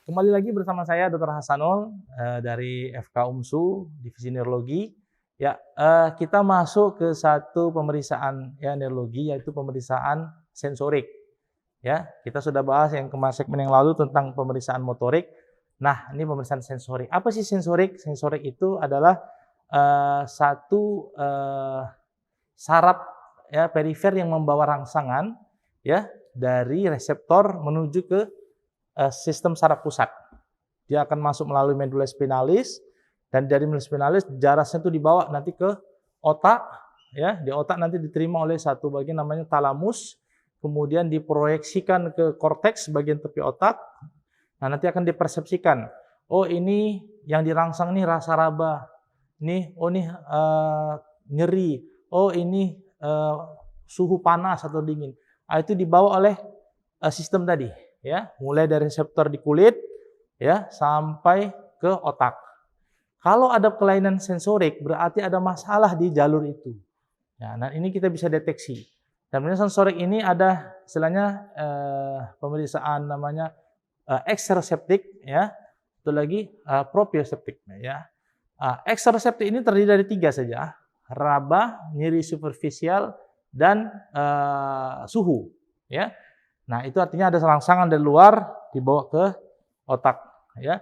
Kembali lagi bersama saya Dr. Hasanul dari FK UMSU Divisi Neurologi. Ya, kita masuk ke satu pemeriksaan ya neurologi, yaitu pemeriksaan sensorik. Ya, kita sudah bahas yang segmen yang lalu tentang pemeriksaan motorik. Nah, ini pemeriksaan sensorik. Apa sih sensorik? Sensorik itu adalah satu saraf ya perifer yang membawa rangsangan ya dari reseptor menuju ke sistem saraf pusat. Dia akan masuk melalui medula spinalis, dan dari medula spinalis jarasnya itu dibawa nanti ke otak, ya. Di otak nanti diterima oleh satu bagian namanya talamus, kemudian diproyeksikan ke korteks bagian tepi otak. Nah, nanti akan dipersepsikan. Oh, ini yang dirangsang nih rasa raba. Nih, oh nih nyeri. Oh, ini suhu panas atau dingin. Itu dibawa oleh sistem tadi, ya, mulai dari reseptor di kulit ya sampai ke otak. Kalau ada kelainan sensorik berarti ada masalah di jalur itu. Ya, nah ini kita bisa deteksi. Dan pemeriksaan sensorik ini ada istilahnya pemeriksaan namanya ekstereseptik ya, itu lagi proprioseptik ya. Ekstereseptik ini terdiri dari 3 saja, raba, nyeri superficial, dan suhu ya. Nah, itu artinya ada rangsangan dari luar dibawa ke otak, ya.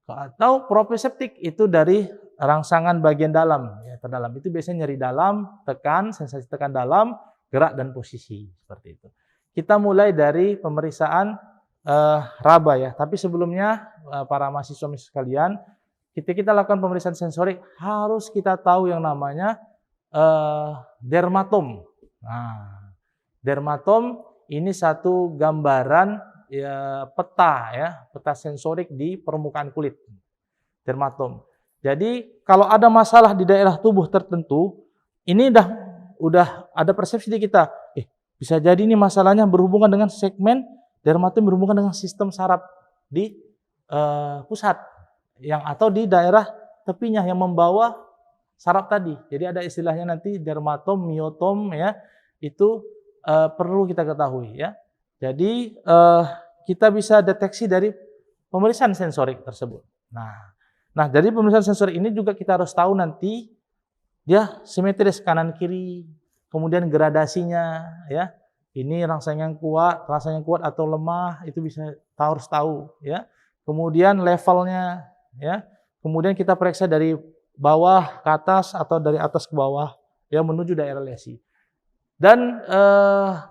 Atau proprioseptik itu dari rangsangan bagian dalam, ya, terdalam. Itu biasanya nyeri dalam, tekan, sensasi tekan dalam, gerak dan posisi seperti itu. Kita mulai dari pemeriksaan raba ya. Tapi sebelumnya para mahasiswa sekalian, kita lakukan pemeriksaan sensorik harus kita tahu yang namanya dermatom. Nah, dermatom ini satu gambaran ya, peta sensorik di permukaan kulit, dermatom. Jadi kalau ada masalah di daerah tubuh tertentu, ini udah ada persepsi di kita, bisa jadi ini masalahnya berhubungan dengan segmen dermatom, berhubungan dengan sistem saraf di pusat, yang atau di daerah tepinya yang membawa saraf tadi. Jadi ada istilahnya nanti dermatom, miotom ya, itu perlu kita ketahui ya. Jadi kita bisa deteksi dari pemeriksaan sensorik tersebut. Nah dari pemeriksaan sensorik ini juga kita harus tahu nanti dia simetris kanan kiri, kemudian gradasinya ya. Ini rangsang yang kuat atau lemah itu harus tahu ya. Kemudian levelnya ya. Kemudian kita periksa dari bawah ke atas atau dari atas ke bawah ya menuju daerah lesi. Dan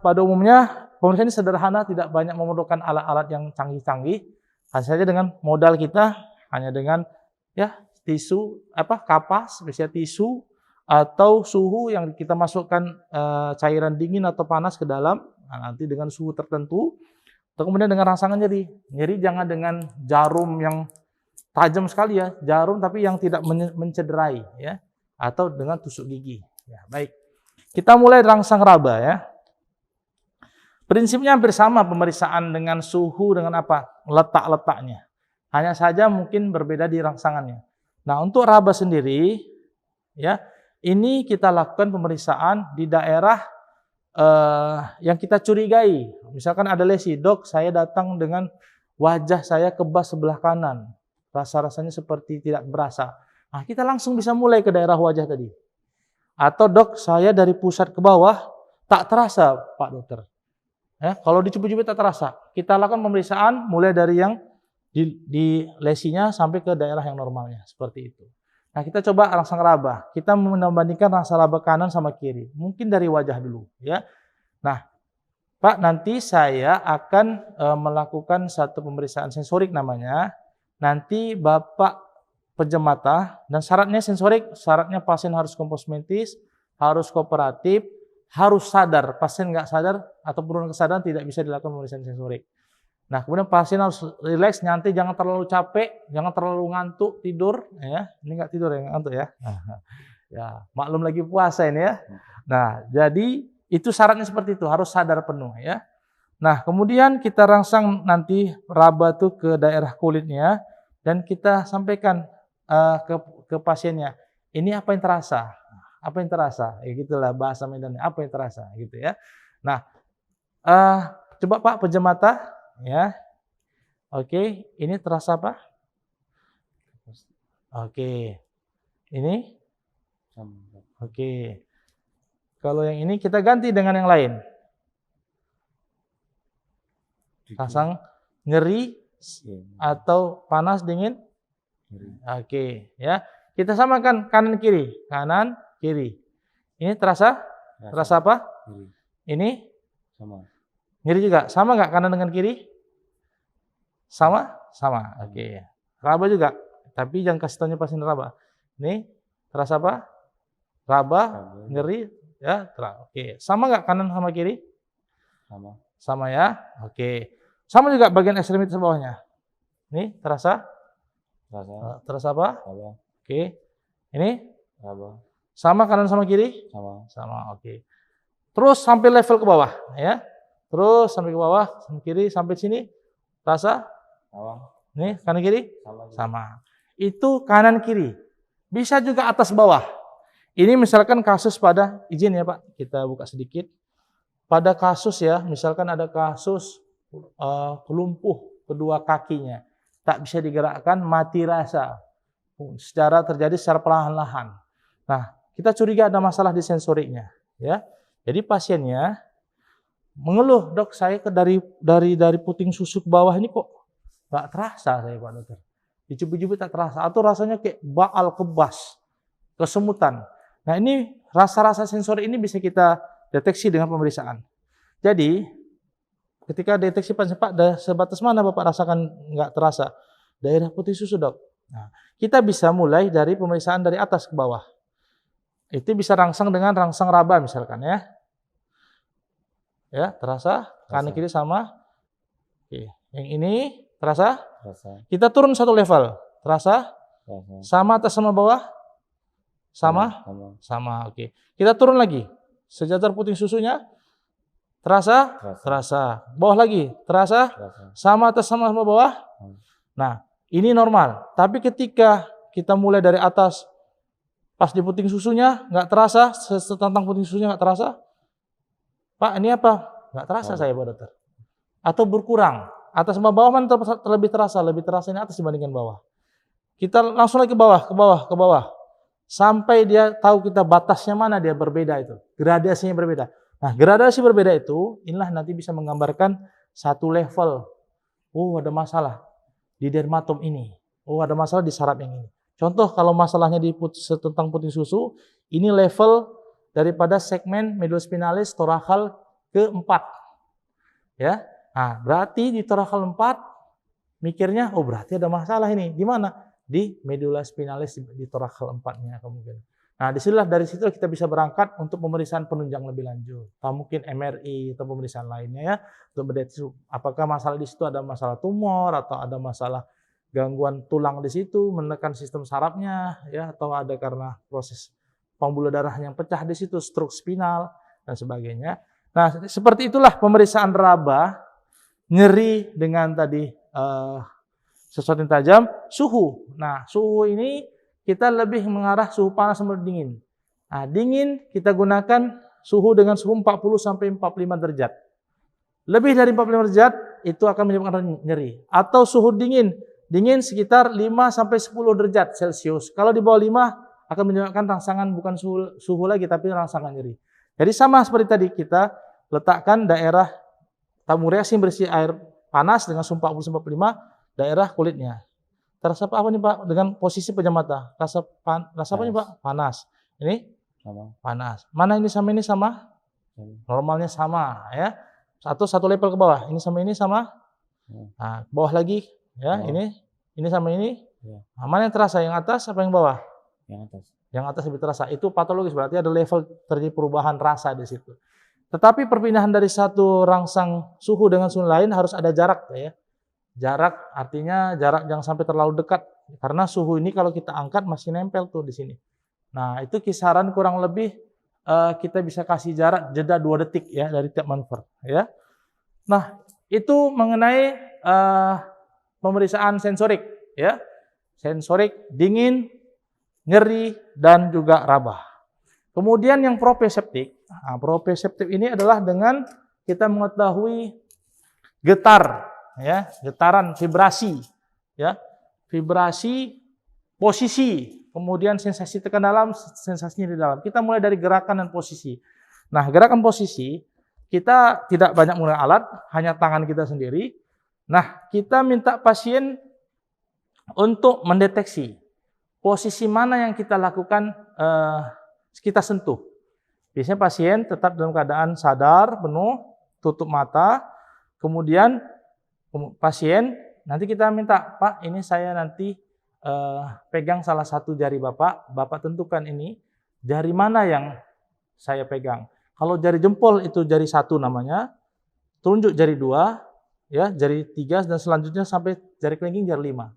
pada umumnya pemeriksaan ini sederhana, tidak banyak memerlukan alat-alat yang canggih-canggih. Hanya saja dengan modal kita, hanya dengan ya tisu, kapas, misalnya tisu atau suhu yang kita masukkan cairan dingin atau panas ke dalam. Nah, nanti dengan suhu tertentu, atau kemudian dengan rangsangan nyeri. Nyeri jangan dengan jarum yang tajam sekali ya, jarum tapi yang tidak mencederai ya, atau dengan tusuk gigi. Ya, baik. Kita mulai rangsang raba ya. Prinsipnya hampir sama pemeriksaan dengan suhu dengan letak-letaknya. Hanya saja mungkin berbeda di rangsangannya. Nah, untuk raba sendiri ya, ini kita lakukan pemeriksaan di daerah yang kita curigai. Misalkan ada lesi, dok, saya datang dengan wajah saya kebas sebelah kanan. Rasa-rasanya seperti tidak berasa. Nah, kita langsung bisa mulai ke daerah wajah tadi. Atau dok, saya dari pusat ke bawah tak terasa, Pak Dokter. Ya, kalau dicubit-cubit tak terasa. Kita lakukan pemeriksaan mulai dari yang di lesinya sampai ke daerah yang normalnya, seperti itu. Nah, kita coba rangsang raba. Kita membandingkan rangsang raba kanan sama kiri. Mungkin dari wajah dulu, ya. Nah, Pak, nanti saya akan melakukan satu pemeriksaan sensorik namanya. Nanti Bapak pejam mata, dan syaratnya sensorik, syaratnya pasien harus komposmentis, harus kooperatif, harus sadar. Pasien nggak sadar atau penurunan kesadaran tidak bisa dilakukan pemeriksaan sensorik. Nah, kemudian pasien harus rileks, nyantai, jangan terlalu capek, jangan terlalu ngantuk, tidur. Ya, ini nggak tidur ya, ngantuk ya. Ya, maklum lagi puasa ini ya. Nah, jadi itu syaratnya seperti itu, harus sadar penuh ya. Nah, kemudian kita rangsang nanti raba tuh ke daerah kulitnya, dan kita sampaikan ke pasiennya, ini apa yang terasa? Apa yang terasa? Ya gitulah bahasa Medannya, apa yang terasa gitu ya. Nah, coba Pak pejam mata ya. Oke, ini terasa apa? Oke. Ini? Oke. Kalau yang ini kita ganti dengan yang lain. Pasang nyeri atau panas, dingin? Oke, ya. Kita samakan kanan kiri, kanan kiri. Ini terasa? Terasa apa? Ini? Sama. Nyeri juga. Sama nggak kanan dengan kiri? Sama? Sama. Oke. Raba juga. Tapi jangan kasih taunya pas ini raba. Ini terasa apa? Raba, nyeri, ya. Oke. Sama nggak kanan sama kiri? Sama. Sama ya. Oke. Sama juga bagian ekstremitas bawahnya. Ini terasa? Terasa apa? Raba. Oke. Ini? Raba. Sama kanan sama kiri? Sama. Sama. Oke. Terus sampai level ke bawah, ya. Terus sampai ke bawah, sampai kiri, sampai sini. Terasa? Sama. Nih, kanan kiri? Sama. Sama. Itu kanan kiri. Bisa juga atas bawah. Ini misalkan kasus pada, izin ya Pak, kita buka sedikit. Pada kasus ya, misalkan ada kasus kelumpuh kedua kakinya. Tak bisa digerakkan, mati rasa. Terjadi secara perlahan-lahan. Nah, kita curiga ada masalah di sensoriknya. Ya. Jadi pasiennya mengeluh, dok saya dari puting susu ke bawah ini kok nggak terasa saya Pak Dokter. Dicubit-cubit tak terasa. Atau rasanya kayak baal kebas, kesemutan. Nah ini rasa-rasa sensori ini bisa kita deteksi dengan pemeriksaan. Jadi ketika deteksi pasien Pak, sebatas mana Bapak rasakan nggak terasa? Daerah putih susu dok. Nah, kita bisa mulai dari pemeriksaan dari atas ke bawah. Itu bisa rangsang dengan rangsang raba misalkan ya. Ya, terasa? Kanan kiri sama. Oke. Yang ini terasa? Terasa. Kita turun satu level. Terasa? Terasa. Sama atas sama bawah? Sama? Sama. Sama. Oke. Kita turun lagi. Sejajar puting susunya? Terasa? Terasa. Terasa. Bawah lagi? Terasa? Terasa. Sama atas sama bawah? Nah, ini normal. Tapi ketika kita mulai dari atas, pas di puting susunya nggak terasa, setentang puting susunya nggak terasa. Pak, ini apa? Nggak terasa saya Pak Dokter. Atau berkurang. Atas sama bawah mana lebih terasa? Lebih terasa ini atas dibandingkan bawah. Kita langsung lagi ke bawah, ke bawah, ke bawah. Sampai dia tahu kita batasnya mana dia berbeda itu. Gradasinya berbeda. Nah, gradasi berbeda itu, inilah nanti bisa menggambarkan satu level. Oh, ada masalah di dermatom ini. Oh, ada masalah di saraf yang ini. Contoh kalau masalahnya tentang puting susu, ini level daripada segmen medullospinalis torakal ke-4. Ya. Nah, berarti di torakal 4 mikirnya oh berarti ada masalah ini. Di mana? Di medullospinalis di torakal 4-nya kemungkinan. Nah, dari situ kita bisa berangkat untuk pemeriksaan penunjang lebih lanjut. Atau mungkin MRI atau pemeriksaan lainnya ya untuk mendeteksi apakah masalah di situ ada masalah tumor atau ada masalah gangguan tulang di situ, menekan sistem sarafnya ya atau ada karena proses pembuluh darah yang pecah di situ, stroke spinal dan sebagainya. Nah, seperti itulah pemeriksaan raba, nyeri dengan tadi sesuatu yang tajam, suhu. Nah, suhu ini kita lebih mengarah suhu panas sama dingin. Nah, dingin kita gunakan suhu dengan suhu 40 sampai 45 derajat. Lebih dari 45 derajat itu akan menyebabkan nyeri. Atau suhu dingin sekitar 5 sampai 10 derajat Celcius. Kalau di bawah 5 akan menyebabkan rangsangan bukan suhu lagi tapi rangsangan nyeri. Jadi sama seperti tadi kita letakkan daerah tabung reaksi berisi air panas dengan suhu 40 sampai 45 daerah kulitnya. Terasa apa nih Pak dengan posisi pejam mata? Rasa apa nih Pak? Panas. Ini Sama. panas. Mana ini sama ini sama? Normalnya sama ya. Satu level ke bawah. Ini sama. Nah, bawah lagi ya, ini sama ini. Nah, mana yang terasa? Yang atas apa yang bawah? Yang atas. Yang atas lebih terasa. Itu patologis berarti ada level terjadi perubahan rasa di situ. Tetapi perpindahan dari satu rangsang suhu dengan suhu lain harus ada jarak ya. Jarak artinya jarak jangan sampai terlalu dekat karena suhu ini kalau kita angkat masih nempel tuh di sini. Nah, itu kisaran kurang lebih kita bisa kasih jarak jeda 2 detik ya dari tiap manuver ya. Nah, itu mengenai pemeriksaan sensorik ya. Sensorik dingin, nyeri dan juga raba. Kemudian yang proprioseptik. Nah, proprioseptik ini adalah dengan kita mengetahui getar ya, getaran, vibrasi, ya, vibrasi, posisi, kemudian sensasi tekan dalam, sensasinya di dalam. Kita mulai dari gerakan dan posisi. Nah, gerakan posisi kita tidak banyak menggunakan alat, hanya tangan kita sendiri. Nah, kita minta pasien untuk mendeteksi posisi mana yang kita lakukan, kita sentuh. Biasanya pasien tetap dalam keadaan sadar, penuh, tutup mata. Kemudian pasien, nanti kita minta, Pak, ini saya nanti pegang salah satu jari Bapak. Bapak tentukan ini, jari mana yang saya pegang. Kalau jari jempol itu jari 1 namanya, tunjuk jari 2, ya, jari 3, dan selanjutnya sampai jari kelingking jari 5.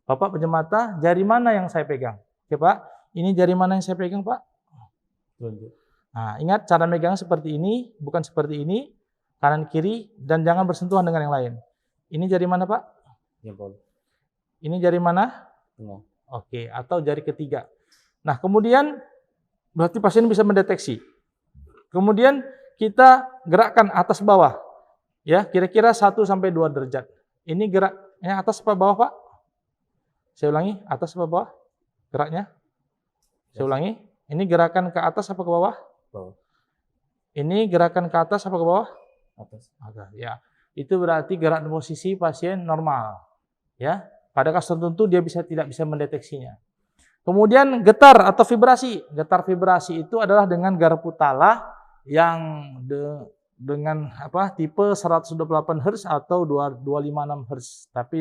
Bapak pinjam mata, jari mana yang saya pegang? Oke Pak, ini jari mana yang saya pegang Pak? Tunjuk. Nah, ingat cara megang seperti ini, bukan seperti ini, kanan kiri, dan jangan bersentuhan dengan yang lain. Ini jari mana Pak? Jempol. Ini jari mana? Tengah. Oke, atau jari ketiga. Nah, kemudian berarti pasien bisa mendeteksi. Kemudian kita gerakkan atas bawah. Ya, kira-kira 1 sampai 2 derajat. Ini geraknya atas apa bawah, Pak? Saya ulangi, atas apa bawah? Geraknya? Saya ulangi, ini gerakan ke atas apa ke bawah? Bawah. Ini gerakan ke atas apa ke bawah? Atas. Atas, ya. Itu berarti gerak dan posisi pasien normal. Ya, pada kasus tertentu dia tidak bisa mendeteksinya. Kemudian getar atau vibrasi. Getar vibrasi itu adalah dengan garpu tala yang dengan tipe 128 Hz atau 256 Hz. Tapi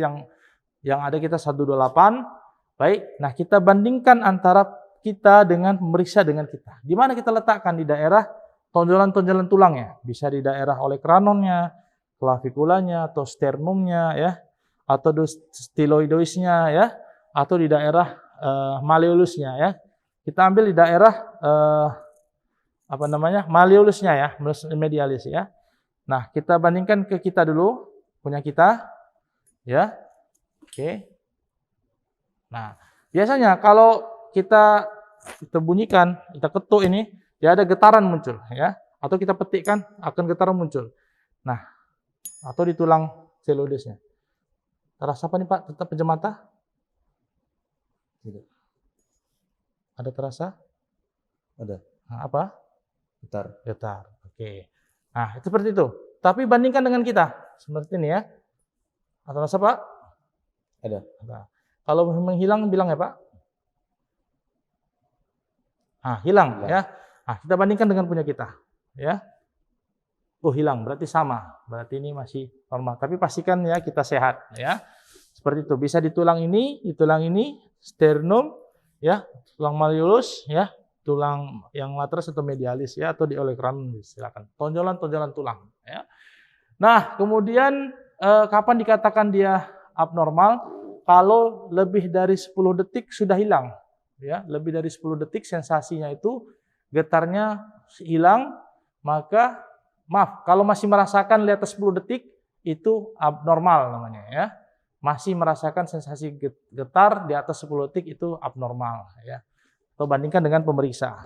yang ada kita 128. Baik, nah kita bandingkan antara kita dengan pemeriksa dengan kita. Di mana kita letakkan? Di daerah tonjolan-tonjolan tulangnya. Bisa di daerah olecranonnya, claviculanya, atau sternumnya, ya, atau styloidoisnya, ya, atau di daerah malleolusnya, ya. Kita ambil di daerah malleolusnya, ya, medialis, ya. Nah, kita bandingkan ke kita dulu, punya kita, ya. Oke. Nah, biasanya kalau kita bunyikan, kita ketuk ini, ya ada getaran muncul, ya. Atau kita petikkan, akan getaran muncul. Nah, atau di tulang styloidusnya. Terasa apa nih Pak? Tetap pinjam mata? Tidak. Ada terasa? Ada. Nah, apa? Getar. Getar. Oke. Nah, seperti itu. Tapi bandingkan dengan kita. Seperti ini ya. Ada rasa Pak? Ada. Nah, kalau menghilang bilang ya Pak. Nah, hilang. Ya. Nah, kita bandingkan dengan punya kita. Ya. Oh, hilang. Berarti sama. Berarti ini masih normal. Tapi pastikan ya kita sehat. Ya. Seperti itu. Bisa di tulang ini, sternum, ya, tulang malleolus, ya, tulang yang lateral atau medialis, ya, atau di olecranon, silakan. Tonjolan-tonjolan tulang. Ya. Nah, kemudian kapan dikatakan dia abnormal? Kalau lebih dari 10 detik sudah hilang. Ya, lebih dari 10 detik sensasinya itu getarnya hilang, maka kalau masih merasakan di atas 10 detik itu abnormal namanya, ya. Masih merasakan sensasi getar di atas 10 detik itu abnormal, ya. Atau bandingkan dengan pemeriksa.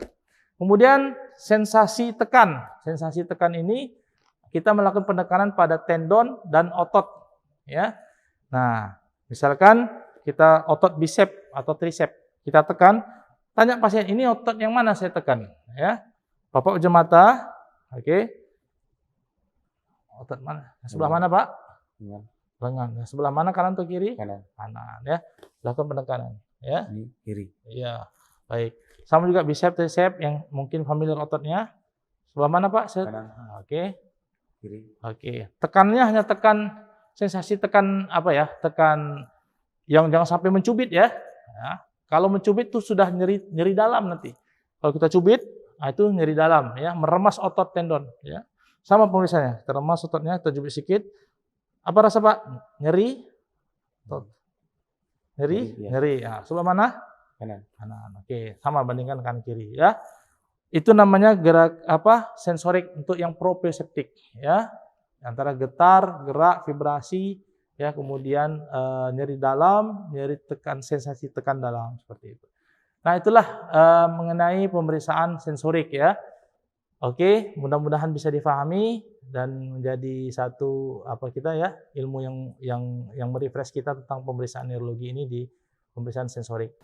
Kemudian sensasi tekan. Sensasi tekan ini kita melakukan penekanan pada tendon dan otot, ya. Nah, misalkan kita otot bicep atau tricep, kita tekan, tanya pasien, ini otot yang mana saya tekan, ya. Bapak pinjam mata, oke. Otot mana? Sebelah mana, Pak? Lengan. Sebelah mana, kanan atau kiri? Kanan. Kanan, ya. Lakukan penekanan, ya. Ini kiri. Iya, baik. Sama juga bicep, tricep yang mungkin familiar ototnya. Sebelah mana, Pak? Kanan. Oke. Kiri. Oke. Tekannya hanya tekan sensasi tekan tekan yang jangan sampai mencubit, ya. Ya. Kalau mencubit itu sudah nyeri dalam nanti. Kalau kita cubit, nah itu nyeri dalam, ya, meremas otot tendon, ya. Sama pemirsanya, teremas ototnya, kita cubit sedikit. Apa rasa Pak? Nyeri? Nyeri? Ya. Nyeri. Nah, sebelah mana? Kanan. Kanan. Oke, sama bandingkan kanan kiri, ya. Itu namanya gerak sensorik untuk yang proprioseptik, ya. Antara getar, gerak, vibrasi, ya, kemudian nyeri dalam, sensasi tekan dalam, seperti itu. Nah, itulah mengenai pemeriksaan sensorik, ya. Oke, mudah-mudahan bisa difahami dan menjadi satu ilmu yang merefresh kita tentang pemeriksaan neurologi ini di pemeriksaan sensorik.